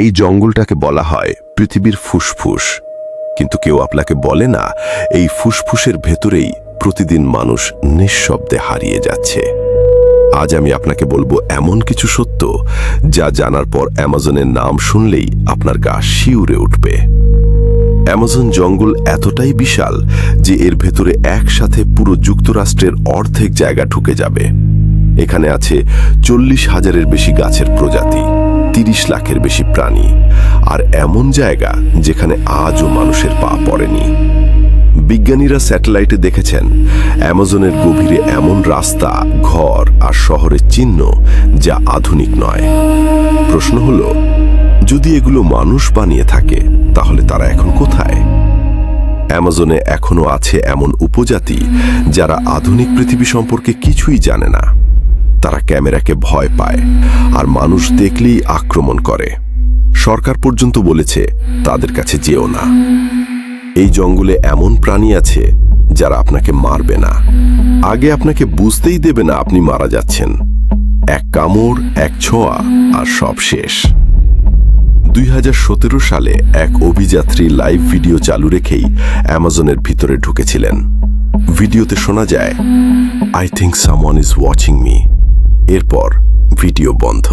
এই জঙ্গলটাকে বলা হয় পৃথিবীর ফুসফুস, কিন্তু কেউ আপনাকে বলে না এই ফুসফুসের ভেতরেই প্রতিদিন মানুষ নিঃশব্দে হারিয়ে যাচ্ছে। আজ আমি আপনাকে বলবো এমন কিছু সত্য যা জানার পর অ্যামাজনের নাম শুনলেই আপনার গা শিউরে উঠবে। অ্যামাজন জঙ্গল এতটাই বিশাল যে এর ভেতরে একসাথে পুরো যুক্তরাষ্ট্রের অর্ধেক জায়গা ঢুকে যাবে। এখানে আছে 40,000-এর বেশি গাছের প্রজাতি, 30 লাখের বেশি প্রাণী, আর এমন জায়গা যেখানে আজও মানুষের পা পড়েনি। বিজ্ঞানীরা স্যাটেলাইটে দেখেছেন অ্যামাজনের গভীরে এমন রাস্তা, ঘর আর শহরের চিহ্ন যা আধুনিক নয়। প্রশ্ন হলো, যদি এগুলো মানুষ বানিয়ে থাকে তাহলে তারা এখন কোথায়? অ্যামাজনে এখনো আছে এমন উপজাতি যারা আধুনিক পৃথিবী সম্পর্কে কিছুই জানে না। তারা ক্যামেরাকে ভয় পায় আর মানুষ দেখলেই আক্রমণ করে। সরকার পর্যন্ত বলেছে তাদের কাছে যেও না। এই জঙ্গলে এমন প্রাণী আছে যারা আপনাকে মারবে না, আগে আপনাকে বুঝতেই দেবে না আপনি মারা যাচ্ছেন। এক কামড়, এক ছোঁয়া আর সব শেষ। 2017 সালে এক অভিযাত্রী লাইভ ভিডিও চালু রেখেই অ্যামাজনের ভিতরে ঢুকেছিলেন। ভিডিওতে শোনা যায়, I think someone is watching me. এরপর ভিডিও বন্ধ।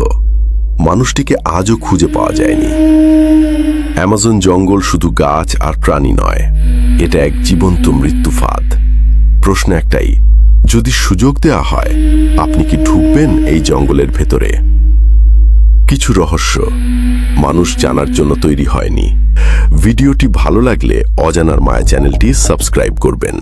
মানুষটিকে আজও খুঁজে পাওয়া যায়নি। অ্যামাজন জঙ্গল শুধু গাছ আর প্রাণী নয়, এটা এক জীবন্ত মৃত্যু ফাঁদ। প্রশ্ন একটাই, যদি সুযোগ দেয়া হয় আপনি কি ঢুকবেন এই জঙ্গলের ভেতরে? কিছু রহস্য মানুষ জানার জন্য তৈরি হয়নি। ভিডিওটি ভালো লাগলে অজানার মায়া চ্যানেলটি সাবস্ক্রাইব করবেন।